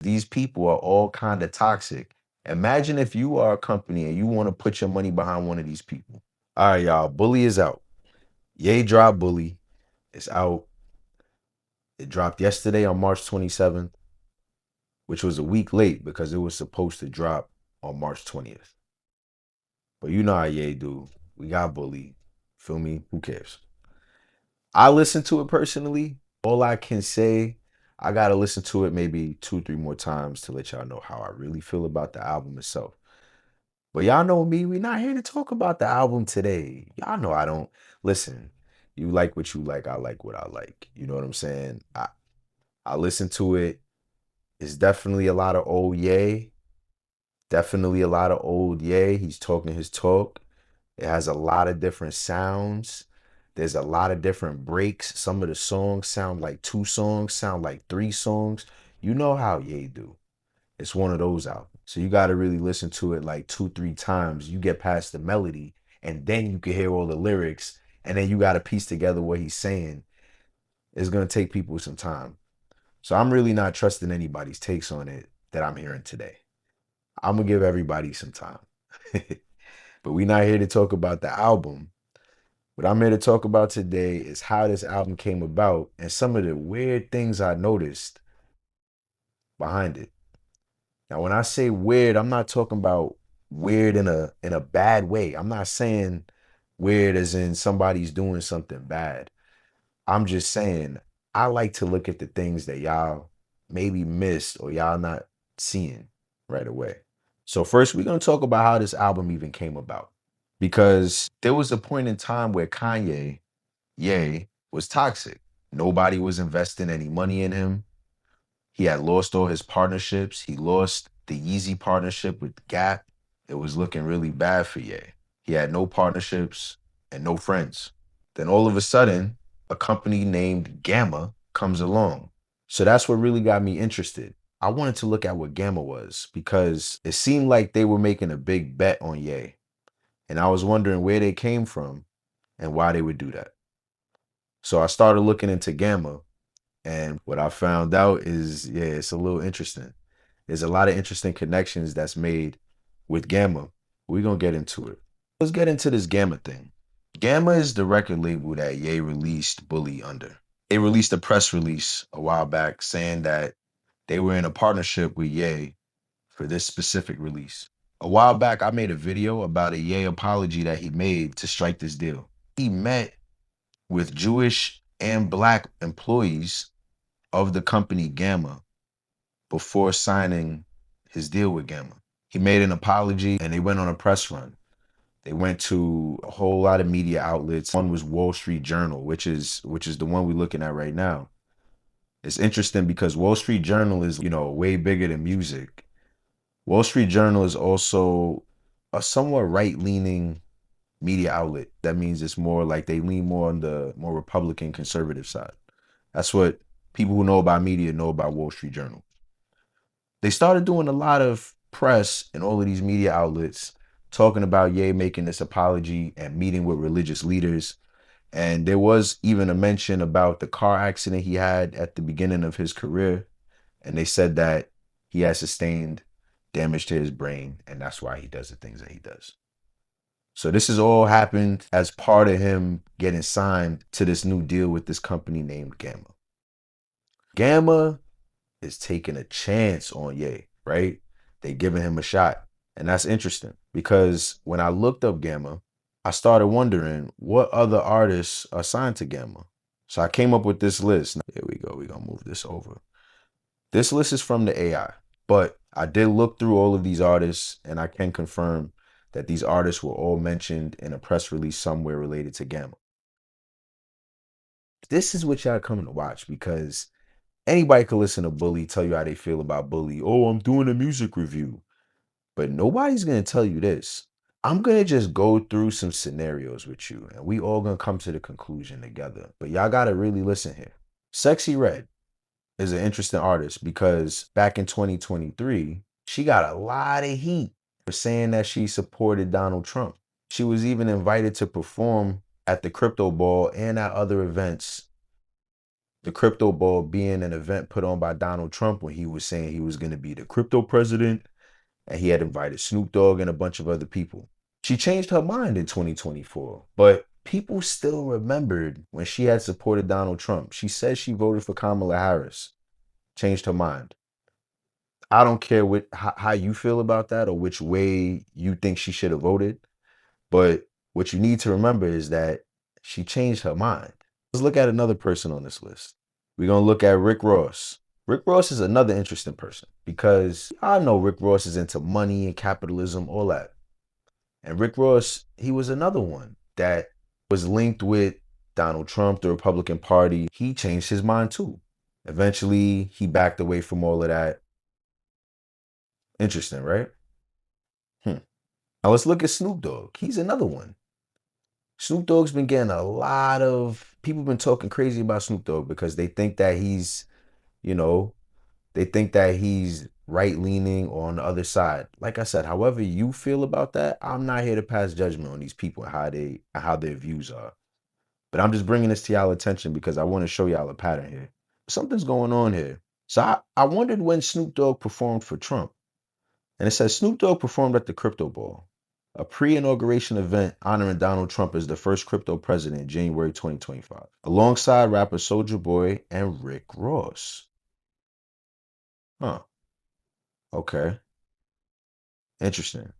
These people are all kind of toxic. Imagine if you are a company and you want to put your money behind one of these people. All right, y'all. Bully is out. Yay drop Bully. It's out. It dropped yesterday on March 27th, which was a week late because it was supposed to drop on March 20th. But you know how Ye do. We got Bully. Feel me? Who cares? I listened to it personally. All I can say, I gotta listen to it maybe 2, 3 more times to let y'all know how I really feel about the album itself. But y'all know me, we not here to talk about the album today. Y'all know I don't listen. You like what you like, I like what I like. You know what I'm saying? I listen to it. It's definitely a lot of old Ye. Definitely a lot of old Ye. He's talking his talk. It has a lot of different sounds. There's a lot of different breaks. Some of the songs sound like 2 songs, sound like 3 songs. You know how Ye do. It's one of those albums. So you got to really listen to it like 2, 3 times. You get past the melody, and then you can hear all the lyrics, and then you got to piece together what he's saying. It's going to take people some time. So I'm really not trusting anybody's takes on it that I'm hearing today. I'm going to give everybody some time. But we're not here to talk about the album. What I'm here to talk about today is how this album came about and some of the weird things I noticed behind it. Now, when I say weird, I'm not talking about weird in a bad way. I'm not saying weird as in somebody's doing something bad. I'm just saying I like to look at the things that y'all maybe missed or y'all not seeing right away. So first, we're gonna talk about how this album even came about. Because there was a point in time where Kanye, Ye, was toxic. Nobody was investing any money in him. He had lost all his partnerships. He lost the Yeezy partnership with Gap. It was looking really bad for Ye. He had no partnerships and no friends. Then all of a sudden, a company named Gamma comes along. So that's what really got me interested. I wanted to look at what Gamma was because it seemed like they were making a big bet on Ye. And I was wondering where they came from and why they would do that. So I started looking into Gamma, and what I found out is, yeah, it's a little interesting. There's a lot of interesting connections that's made with Gamma. We're gonna get into it. Let's get into this Gamma thing. Gamma is the record label that Ye released Bully under. They released a press release a while back saying that they were in a partnership with Ye for this specific release. A while back, I made a video about a Ye apology that he made to strike this deal. He met with Jewish and Black employees of the company Gamma before signing his deal with Gamma. He made an apology and they went on a press run. They went to a whole lot of media outlets. One was Wall Street Journal, which is the one we're looking at right now. It's interesting because Wall Street Journal is, way bigger than music. Wall Street Journal is also a somewhat right-leaning media outlet. That means it's more like they lean more on the more Republican conservative side. That's what people who know about media know about Wall Street Journal. They started doing a lot of press in all of these media outlets talking about Ye making this apology and meeting with religious leaders. And there was even a mention about the car accident he had at the beginning of his career. And they said that he has sustained damage to his brain, and that's why he does the things that he does. So this has all happened as part of him getting signed to this new deal with this company named Gamma. Gamma is taking a chance on Ye, right? They giving him a shot. And that's interesting because when I looked up Gamma, I started wondering what other artists are signed to Gamma. So I came up with this list. Here we go. We're going to move this over. This list is from the AI, but I did look through all of these artists and I can confirm that these artists were all mentioned in a press release somewhere related to Gamma. This is what y'all coming to watch because anybody can listen to Bully, tell you how they feel about Bully. Oh, I'm doing a music review. But nobody's going to tell you this. I'm going to just go through some scenarios with you and we all going to come to the conclusion together. But y'all got to really listen here. Sexy Red is an interesting artist because back in 2023, she got a lot of heat for saying that she supported Donald Trump. She was even invited to perform at the Crypto Ball and at other events The crypto ball being an event put on by Donald Trump when he was saying he was going to be the crypto president, and he had invited Snoop Dogg and a bunch of other people. She changed her mind in 2024, but people still remembered when she had supported Donald Trump. She said she voted for Kamala Harris, changed her mind. I don't care how you feel about that or which way you think she should have voted, but what you need to remember is that she changed her mind. Let's look at another person on this list. We're going to look at Rick Ross. Rick Ross is another interesting person because I know Rick Ross is into money and capitalism, all that. And Rick Ross, he was another one that was linked with Donald Trump, the Republican Party. He changed his mind too. Eventually, he backed away from all of that. Interesting, right? Hmm. Now let's look at Snoop Dogg. He's another one. Snoop Dogg's been getting a lot of people been talking crazy about Snoop Dogg because they think that he's, you know, they think that he's right leaning or on the other side. Like I said, however you feel about that, I'm not here to pass judgment on these people and how their views are. But I'm just bringing this to y'all attention because I want to show y'all a pattern here. Something's going on here. So I wondered when Snoop Dogg performed for Trump. And it says Snoop Dogg performed at the Crypto Ball, a pre-inauguration event honoring Donald Trump as the first crypto president in January 2025, alongside rapper Soulja Boy and Rick Ross. Huh. Okay. Interesting.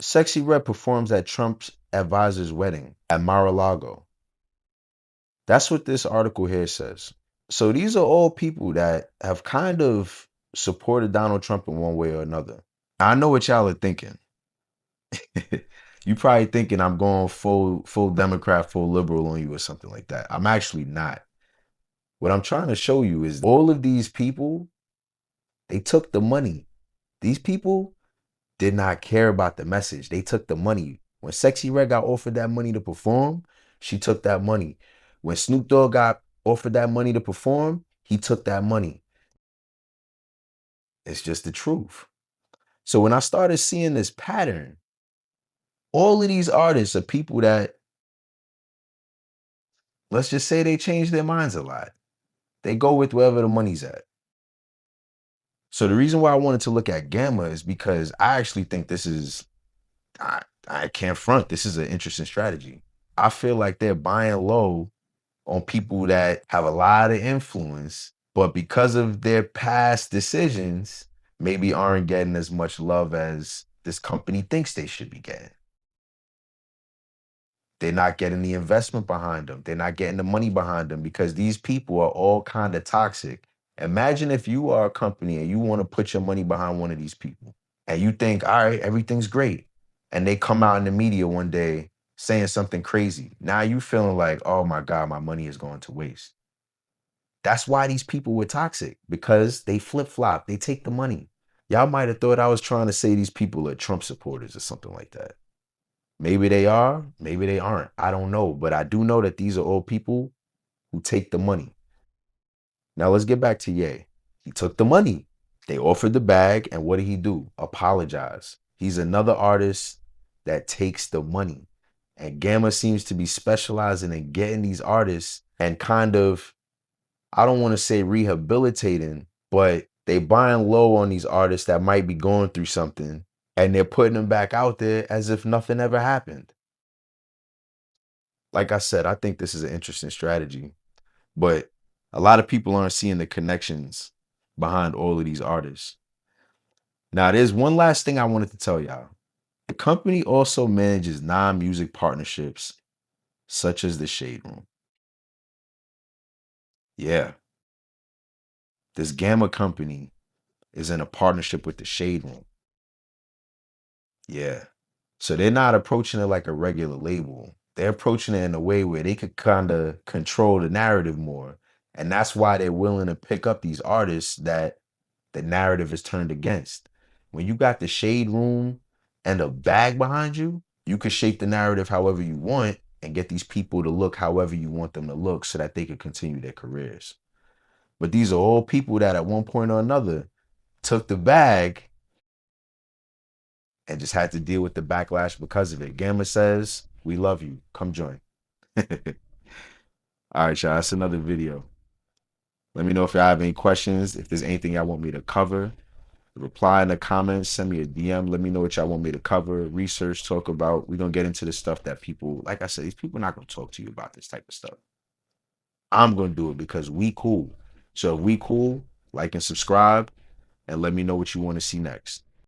Sexy Red performs at Trump's advisor's wedding at Mar-a-Lago. That's what this article here says. So these are all people that have kind of supported Donald Trump in one way or another. I know what y'all are thinking. You probably thinking I'm going full Democrat, full liberal on you or something like that. I'm actually not. What I'm trying to show you is all of these people, they took the money. These people did not care about the message. They took the money. When Sexy Red got offered that money to perform, she took that money. When Snoop Dogg got offered that money to perform, he took that money. It's just the truth. So when I started seeing this pattern, all of these artists are people that, let's just say they change their minds a lot. They go with wherever the money's at. So the reason why I wanted to look at Gamma is because I actually think this is, I can't front, this is an interesting strategy. I feel like they're buying low on people that have a lot of influence, but because of their past decisions, maybe aren't getting as much love as this company thinks they should be getting. They're not getting the investment behind them. They're not getting the money behind them because these people are all kind of toxic. Imagine if you are a company and you want to put your money behind one of these people and you think, all right, everything's great. And they come out in the media one day saying something crazy. Now you feeling like, oh my God, my money is going to waste. That's why these people were toxic because they flip flop. They take the money. Y'all might have thought I was trying to say these people are Trump supporters or something like that. Maybe they are, maybe they aren't. I don't know. But I do know that these are all people who take the money. Now let's get back to Ye. He took the money. They offered the bag, and what did he do? Apologize. He's another artist that takes the money. And Gamma seems to be specializing in getting these artists and kind of, I don't want to say rehabilitating, but they buying low on these artists that might be going through something and they're putting them back out there as if nothing ever happened. Like I said, I think this is an interesting strategy, but a lot of people aren't seeing the connections behind all of these artists. Now, there's one last thing I wanted to tell y'all. The company also manages non-music partnerships such as the Shade Room. Yeah, this Gamma company is in a partnership with the Shade Room. Yeah. So they're not approaching it like a regular label. They're approaching it in a way where they could kind of control the narrative more. And that's why they're willing to pick up these artists that the narrative is turned against. When you got the Shade Room and a bag behind you, you could shape the narrative however you want and get these people to look however you want them to look so that they could continue their careers. But these are all people that at one point or another took the bag and just had to deal with the backlash because of it. Gamma says, we love you. Come join. All right, y'all. That's another video. Let me know if y'all have any questions. If there's anything y'all want me to cover, reply in the comments, send me a DM. Let me know what y'all want me to cover, research, talk about. We're gonna get into the stuff that people, like I said, these people not gonna talk to you about this type of stuff. I'm gonna do it because we cool. So if we cool, like and subscribe, and let me know what you want to see next.